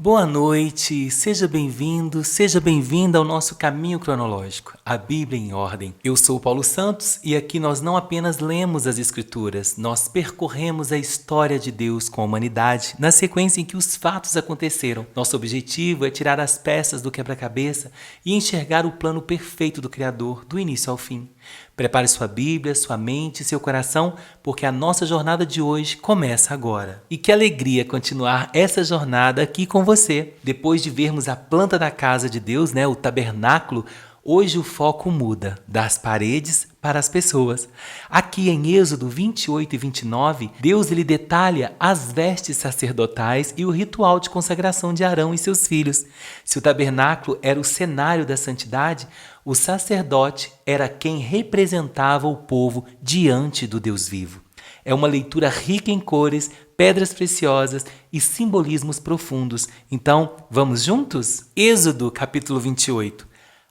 Boa noite, seja bem-vindo, seja bem-vinda ao nosso caminho cronológico, a Bíblia em Ordem. Eu sou Paulo Santos e aqui nós não apenas lemos as Escrituras, nós percorremos a história de Deus com a humanidade na sequência em que os fatos aconteceram. Nosso objetivo é tirar as peças do quebra-cabeça e enxergar o plano perfeito do Criador, do início ao fim. Prepare sua Bíblia, sua mente e seu coração, porque a nossa jornada de hoje começa agora. E que alegria continuar essa jornada aqui com você. Depois de vermos a planta da casa de Deus, o tabernáculo, hoje o foco muda das paredes para as pessoas. Aqui em Êxodo 28 e 29, Deus lhe detalha as vestes sacerdotais e o ritual de consagração de Arão e seus filhos. Se o tabernáculo era o cenário da santidade, o sacerdote era quem representava o povo diante do Deus vivo. É uma leitura rica em cores, pedras preciosas e simbolismos profundos. Então, vamos juntos? Êxodo capítulo 28.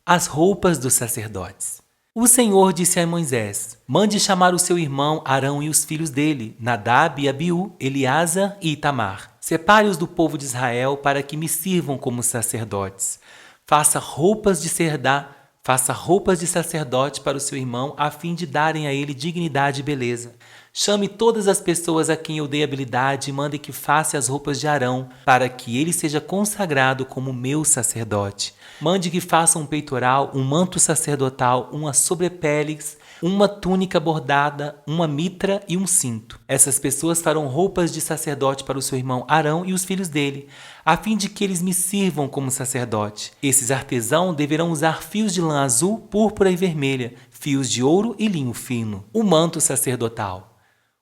As roupas dos sacerdotes. O Senhor disse a Moisés: mande chamar o seu irmão Arão e os filhos dele, Nadab e Abiú, Eleazar e Itamar. Separe-os do povo de Israel para que me sirvam como sacerdotes. Faça roupas de sacerdote para o seu irmão, a fim de darem a ele dignidade e beleza. Chame todas as pessoas a quem eu dei habilidade e mande que faça as roupas de Arão, para que ele seja consagrado como meu sacerdote. Mande que faça um peitoral, um manto sacerdotal, uma sobrepeles, uma túnica bordada, uma mitra e um cinto. Essas pessoas farão roupas de sacerdote para o seu irmão Arão e os filhos dele, a fim de que eles me sirvam como sacerdote. Esses artesãos deverão usar fios de lã azul, púrpura e vermelha, fios de ouro e linho fino. O manto sacerdotal.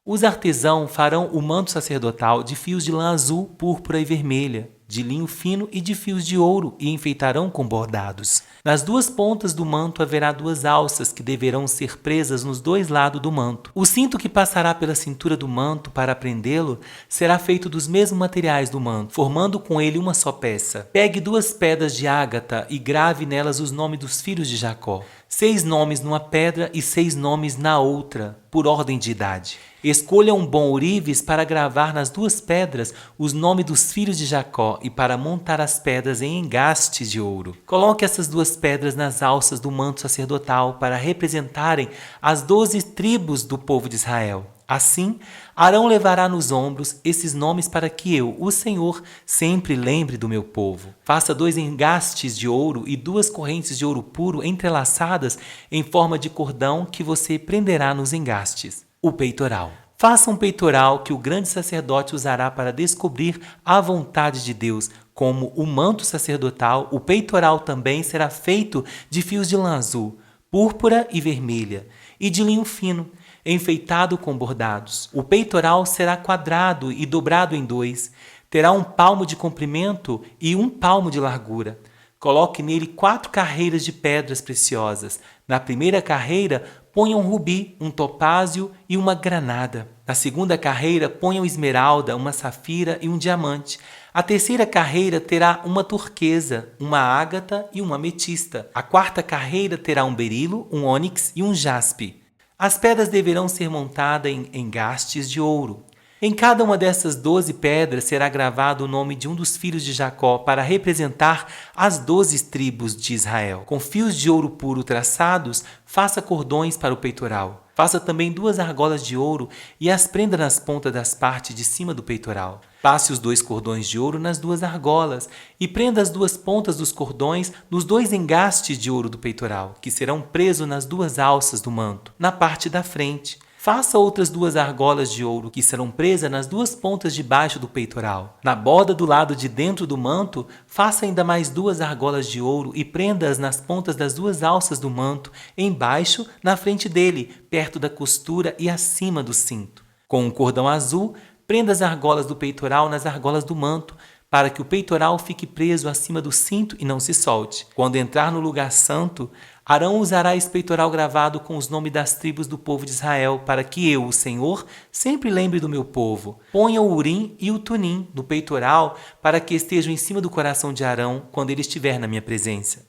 Os artesãos farão o manto sacerdotal de fios de lã azul, púrpura e vermelha, de linho fino e de fios de ouro, e enfeitarão com bordados. Nas duas pontas do manto haverá duas alças que deverão ser presas nos dois lados do manto. O cinto que passará pela cintura do manto para prendê-lo será feito dos mesmos materiais do manto, formando com ele uma só peça. Pegue 2 pedras de ágata e grave nelas os nomes dos filhos de Jacó. 6 nomes numa pedra e 6 nomes na outra, por ordem de idade. Escolha um bom ourives para gravar nas 2 pedras os nomes dos filhos de Jacó e para montar as pedras em engastes de ouro. Coloque essas 2 pedras nas alças do manto sacerdotal para representarem as 12 tribos do povo de Israel. Assim, Arão levará nos ombros esses nomes para que eu, o Senhor, sempre lembre do meu povo. Faça 2 engastes de ouro e 2 correntes de ouro puro entrelaçadas em forma de cordão que você prenderá nos engastes. O peitoral. Faça um peitoral que o grande sacerdote usará para descobrir a vontade de Deus. Como o manto sacerdotal, o peitoral também será feito de fios de lã azul, púrpura e vermelha, e de linho fino, enfeitado com bordados. O peitoral será quadrado e dobrado em 2. Terá 1 palmo de comprimento e 1 palmo de largura. Coloque nele 4 carreiras de pedras preciosas. Na primeira carreira, ponha um rubi, um topázio e uma granada. Na segunda carreira, ponha uma esmeralda, uma safira e um diamante. A terceira carreira terá uma turquesa, uma ágata e uma ametista. A quarta carreira terá um berilo, um ônix e um jaspe. As pedras deverão ser montadas em engastes de ouro. Em cada uma dessas 12 pedras será gravado o nome de um dos filhos de Jacó para representar as 12 tribos de Israel. Com fios de ouro puro traçados, faça cordões para o peitoral. Faça também 2 argolas de ouro e as prenda nas pontas das partes de cima do peitoral. Passe os 2 cordões de ouro nas 2 argolas e prenda as 2 pontas dos cordões nos 2 engastes de ouro do peitoral, que serão presos nas 2 alças do manto, na parte da frente. Faça outras 2 argolas de ouro que serão presas nas 2 pontas de baixo do peitoral. Na borda do lado de dentro do manto, faça ainda mais 2 argolas de ouro e prenda-as nas pontas das 2 alças do manto, embaixo, na frente dele, perto da costura e acima do cinto. Com um cordão azul, prenda as argolas do peitoral nas argolas do manto, para que o peitoral fique preso acima do cinto e não se solte. Quando entrar no lugar santo, Arão usará esse peitoral gravado com os nomes das tribos do povo de Israel, para que eu, o Senhor, sempre lembre do meu povo. Ponha o Urim e o Tumim no peitoral, para que estejam em cima do coração de Arão, quando ele estiver na minha presença.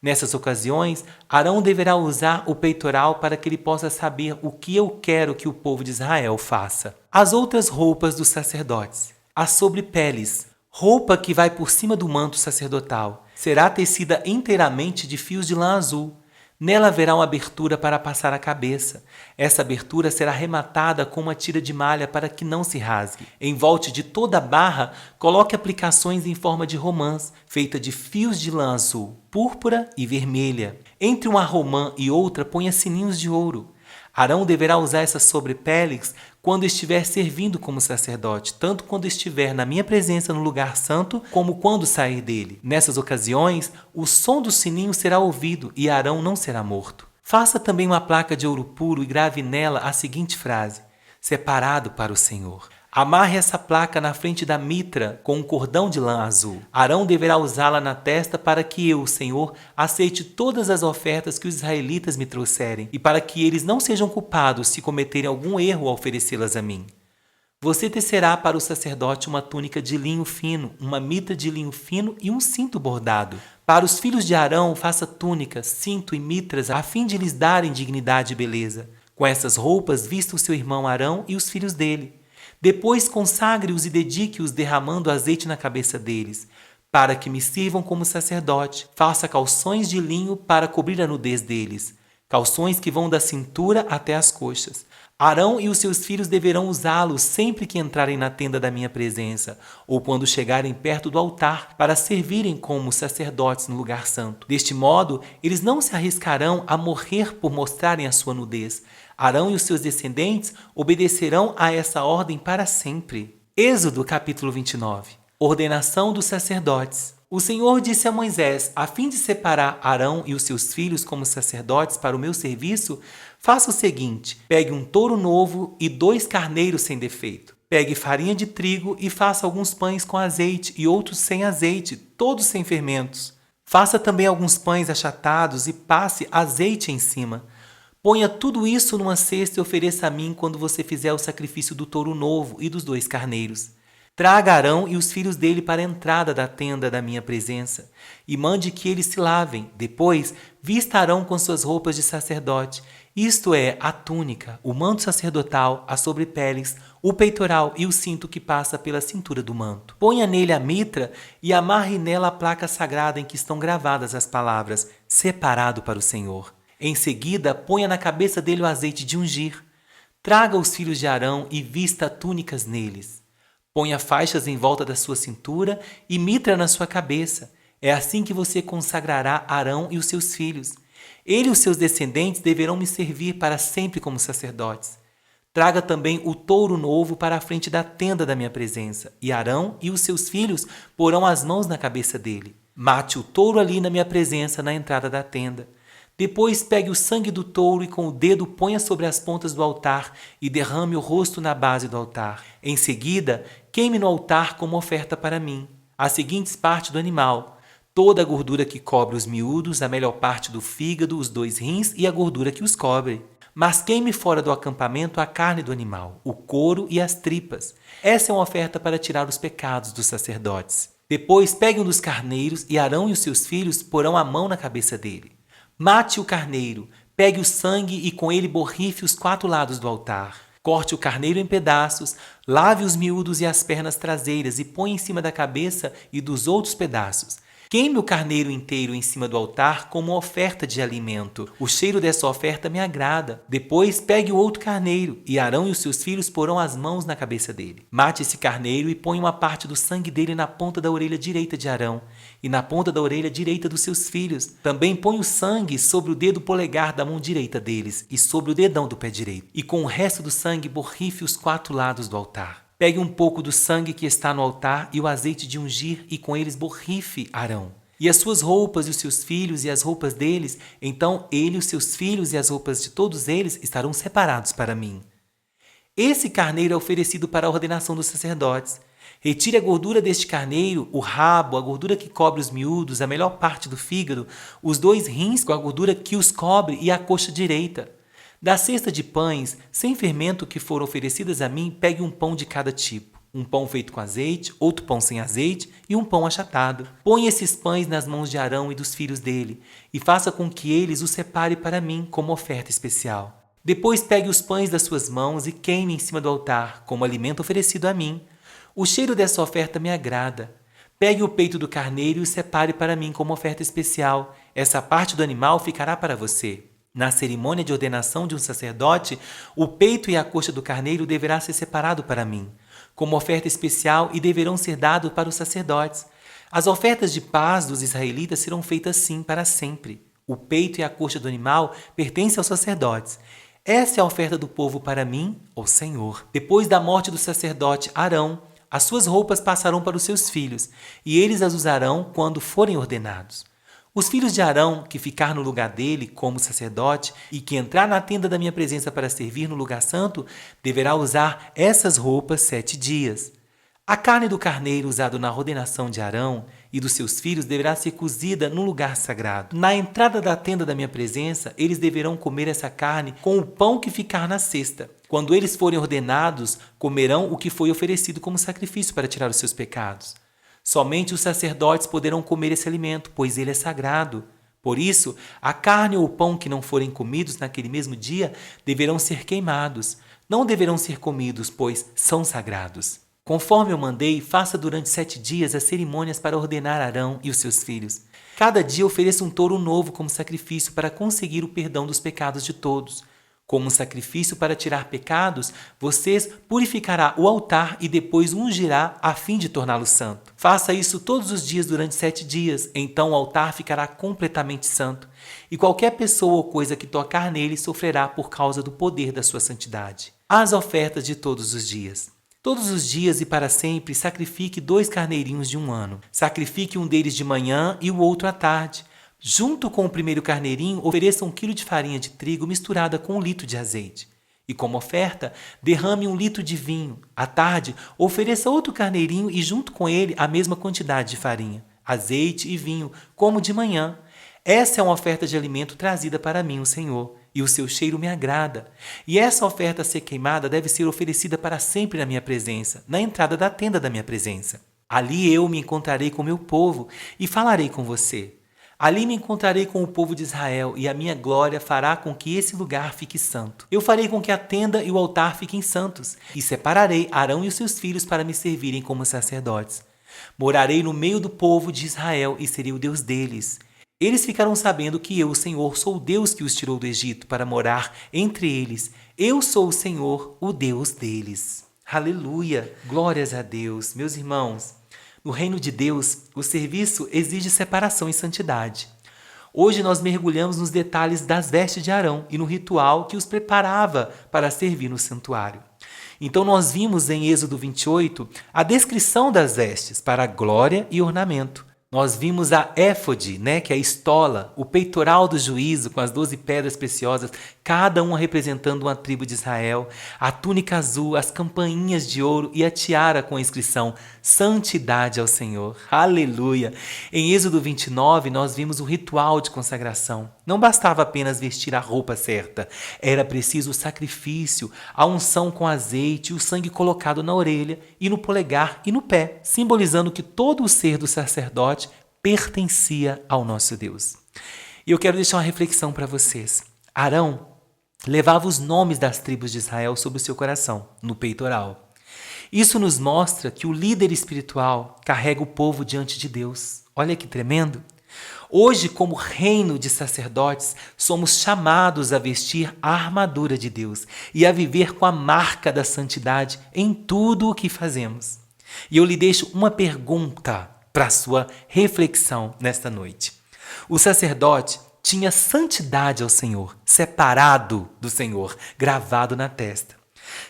Nessas ocasiões, Arão deverá usar o peitoral para que ele possa saber o que eu quero que o povo de Israel faça. As outras roupas dos sacerdotes. As sobrepeles. Roupa que vai por cima do manto sacerdotal. Será tecida inteiramente de fios de lã azul. Nela haverá uma abertura para passar a cabeça. Essa abertura será rematada com uma tira de malha para que não se rasgue. Em volta de toda a barra, coloque aplicações em forma de romãs, feita de fios de lã azul, púrpura e vermelha. Entre uma romã e outra, ponha sininhos de ouro. Arão deverá usar essas sobrepeles quando estiver servindo como sacerdote, tanto quando estiver na minha presença no lugar santo, como quando sair dele. Nessas ocasiões, o som do sininho será ouvido e Arão não será morto. Faça também uma placa de ouro puro e grave nela a seguinte frase: separado para o Senhor. Amarre essa placa na frente da mitra com um cordão de lã azul. Arão deverá usá-la na testa para que eu, o Senhor, aceite todas as ofertas que os israelitas me trouxerem e para que eles não sejam culpados se cometerem algum erro ao oferecê-las a mim. Você tecerá para o sacerdote uma túnica de linho fino, uma mitra de linho fino e um cinto bordado. Para os filhos de Arão, faça túnicas, cinto e mitras a fim de lhes darem dignidade e beleza. Com essas roupas, vista o seu irmão Arão e os filhos dele. Depois consagre-os e dedique-os derramando azeite na cabeça deles, para que me sirvam como sacerdote. Faça calções de linho para cobrir a nudez deles, calções que vão da cintura até as coxas. Arão e os seus filhos deverão usá-los sempre que entrarem na tenda da minha presença, ou quando chegarem perto do altar, para servirem como sacerdotes no lugar santo. Deste modo, eles não se arriscarão a morrer por mostrarem a sua nudez. Arão e os seus descendentes obedecerão a essa ordem para sempre. Êxodo capítulo 29. Ordenação dos sacerdotes. O Senhor disse a Moisés: a fim de separar Arão e os seus filhos como sacerdotes para o meu serviço, faça o seguinte: pegue um touro novo e 2 carneiros sem defeito. Pegue farinha de trigo e faça alguns pães com azeite e outros sem azeite, todos sem fermentos. Faça também alguns pães achatados e passe azeite em cima. Ponha tudo isso numa cesta e ofereça a mim quando você fizer o sacrifício do touro novo e dos 2 carneiros. Traga Arão e os filhos dele para a entrada da tenda da minha presença, e mande que eles se lavem. Depois, vista Arão com suas roupas de sacerdote, isto é, a túnica, o manto sacerdotal, as sobrepeles, o peitoral e o cinto que passa pela cintura do manto. Ponha nele a mitra e amarre nela a placa sagrada em que estão gravadas as palavras: separado para o Senhor. Em seguida, ponha na cabeça dele o azeite de ungir. Traga os filhos de Arão e vista túnicas neles. Ponha faixas em volta da sua cintura e mitra na sua cabeça. É assim que você consagrará Arão e os seus filhos. Ele e os seus descendentes deverão me servir para sempre como sacerdotes. Traga também o touro novo para a frente da tenda da minha presença, e Arão e os seus filhos porão as mãos na cabeça dele. Mate o touro ali na minha presença, na entrada da tenda. Depois pegue o sangue do touro e com o dedo ponha sobre as pontas do altar e derrame o rosto na base do altar. Em seguida, queime no altar como oferta para mim as seguintes partes do animal: toda a gordura que cobre os miúdos, a melhor parte do fígado, os 2 rins e a gordura que os cobre. Mas queime fora do acampamento a carne do animal, o couro e as tripas. Essa é uma oferta para tirar os pecados dos sacerdotes. Depois pegue um dos carneiros e Arão e os seus filhos porão a mão na cabeça dele. Mate o carneiro, pegue o sangue e com ele borrife os 4 lados do altar. Corte o carneiro em pedaços, lave os miúdos e as pernas traseiras e põe em cima da cabeça e dos outros pedaços. Queime o carneiro inteiro em cima do altar como oferta de alimento. O cheiro dessa oferta me agrada. Depois pegue o outro carneiro e Arão e os seus filhos porão as mãos na cabeça dele. Mate esse carneiro e ponha uma parte do sangue dele na ponta da orelha direita de Arão e na ponta da orelha direita dos seus filhos. Também põe o sangue sobre o dedo polegar da mão direita deles e sobre o dedão do pé direito. E com o resto do sangue borrife os 4 lados do altar. Pegue um pouco do sangue que está no altar e o azeite de ungir e com eles borrife Arão. E as suas roupas e os seus filhos e as roupas deles, então ele, os seus filhos e as roupas de todos eles estarão separados para mim. Esse carneiro é oferecido para a ordenação dos sacerdotes. Retire a gordura deste carneiro, o rabo, a gordura que cobre os miúdos, a melhor parte do fígado, os 2 rins com a gordura que os cobre e a coxa direita. Da cesta de pães, sem fermento que foram oferecidas a mim, pegue um pão de cada tipo. Um pão feito com azeite, outro pão sem azeite e um pão achatado. Põe esses pães nas mãos de Arão e dos filhos dele, e faça com que eles os separe para mim como oferta especial. Depois pegue os pães das suas mãos e queime em cima do altar, como alimento oferecido a mim. O cheiro dessa oferta me agrada. Pegue o peito do carneiro e o separe para mim como oferta especial. Essa parte do animal ficará para você. Na cerimônia de ordenação de um sacerdote, o peito e a coxa do carneiro deverá ser separado para mim, como oferta especial, e deverão ser dados para os sacerdotes. As ofertas de paz dos israelitas serão feitas assim para sempre. O peito e a coxa do animal pertencem aos sacerdotes. Essa é a oferta do povo para mim, ó Senhor. Depois da morte do sacerdote Arão, as suas roupas passarão para os seus filhos, e eles as usarão quando forem ordenados. Os filhos de Arão, que ficar no lugar dele como sacerdote e que entrar na tenda da minha presença para servir no lugar santo, deverá usar essas roupas 7 dias. A carne do carneiro usado na ordenação de Arão e dos seus filhos deverá ser cozida no lugar sagrado. Na entrada da tenda da minha presença, eles deverão comer essa carne com o pão que ficar na cesta. Quando eles forem ordenados, comerão o que foi oferecido como sacrifício para tirar os seus pecados. Somente os sacerdotes poderão comer esse alimento, pois ele é sagrado. Por isso, a carne ou o pão que não forem comidos naquele mesmo dia deverão ser queimados. Não deverão ser comidos, pois são sagrados. Conforme eu mandei, faça durante 7 dias as cerimônias para ordenar Arão e os seus filhos. Cada dia ofereça um touro novo como sacrifício para conseguir o perdão dos pecados de todos. Como um sacrifício para tirar pecados, vocês purificará o altar e depois ungirá a fim de torná-lo santo. Faça isso todos os dias durante 7 dias, então o altar ficará completamente santo, e qualquer pessoa ou coisa que tocar nele sofrerá por causa do poder da sua santidade. As ofertas de todos os dias. Todos os dias e para sempre sacrifique 2 carneirinhos de 1 ano. Sacrifique um deles de manhã e o outro à tarde. Junto com o primeiro carneirinho, ofereça 1 quilo de farinha de trigo misturada com 1 litro de azeite. E como oferta, derrame 1 litro de vinho. À tarde, ofereça outro carneirinho e junto com ele a mesma quantidade de farinha, azeite e vinho, como de manhã. Essa é uma oferta de alimento trazida para mim, o Senhor, e o seu cheiro me agrada. E essa oferta a ser queimada deve ser oferecida para sempre na minha presença, na entrada da tenda da minha presença. Ali eu me encontrarei com meu povo e falarei com você. Ali me encontrarei com o povo de Israel, e a minha glória fará com que esse lugar fique santo. Eu farei com que a tenda e o altar fiquem santos, e separarei Arão e os seus filhos para me servirem como sacerdotes. Morarei no meio do povo de Israel e serei o Deus deles. Eles ficarão sabendo que eu, o Senhor, sou o Deus que os tirou do Egito para morar entre eles. Eu sou o Senhor, o Deus deles. Aleluia! Glórias a Deus. Meus irmãos, no reino de Deus, o serviço exige separação e santidade. Hoje nós mergulhamos nos detalhes das vestes de Arão e no ritual que os preparava para servir no santuário. Então nós vimos em Êxodo 28 a descrição das vestes para glória e ornamento. Nós vimos a éfode, que é a estola, o peitoral do juízo com as 12 pedras preciosas, cada uma representando uma tribo de Israel, a túnica azul, as campainhas de ouro e a tiara com a inscrição Santidade ao Senhor. Aleluia! Em Êxodo 29, nós vimos o ritual de consagração. Não bastava apenas vestir a roupa certa, era preciso o sacrifício, a unção com azeite e o sangue colocado na orelha e no polegar e no pé, simbolizando que todo o ser do sacerdote pertencia ao nosso Deus. E eu quero deixar uma reflexão para vocês. Arão levava os nomes das tribos de Israel sobre o seu coração, no peitoral. Isso nos mostra que o líder espiritual carrega o povo diante de Deus. Olha que tremendo! Hoje, como reino de sacerdotes, somos chamados a vestir a armadura de Deus e a viver com a marca da santidade em tudo o que fazemos. E eu lhe deixo uma pergunta para a sua reflexão nesta noite. O sacerdote tinha santidade ao Senhor, separado do Senhor, gravado na testa.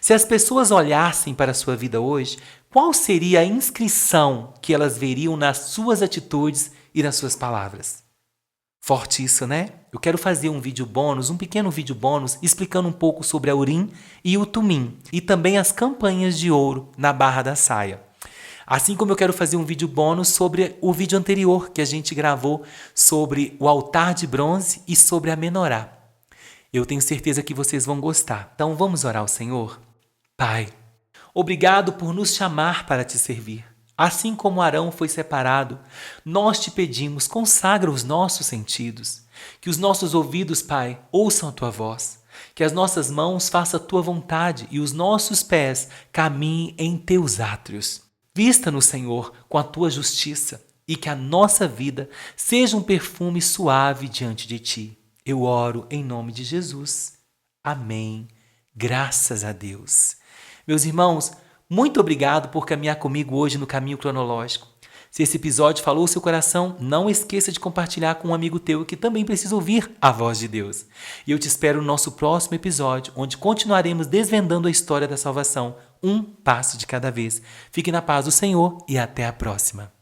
Se as pessoas olhassem para a sua vida hoje, qual seria a inscrição que elas veriam nas suas atitudes e nas suas palavras? Forte isso, né? Eu quero fazer um vídeo bônus, um pequeno vídeo bônus, explicando um pouco sobre a Urim e o Tumim, e também as campainhas de ouro na barra da saia. Assim como eu quero fazer um vídeo bônus sobre o vídeo anterior que a gente gravou sobre o altar de bronze e sobre a menorá. Eu tenho certeza que vocês vão gostar. Então vamos orar ao Senhor? Pai, obrigado por nos chamar para te servir. Assim como Arão foi separado, nós te pedimos, consagra os nossos sentidos. Que os nossos ouvidos, Pai, ouçam a tua voz. Que as nossas mãos façam a tua vontade e os nossos pés caminhem em teus átrios. vista no Senhor com a tua justiça e que a nossa vida seja um perfume suave diante de ti. Eu oro em nome de Jesus. Amém. Graças a Deus. Meus irmãos, muito obrigado por caminhar comigo hoje no caminho cronológico. Se esse episódio falou o seu coração, não esqueça de compartilhar com um amigo teu que também precisa ouvir a voz de Deus. E eu te espero no nosso próximo episódio, onde continuaremos desvendando a história da salvação, um passo de cada vez. Fique na paz do Senhor e até a próxima.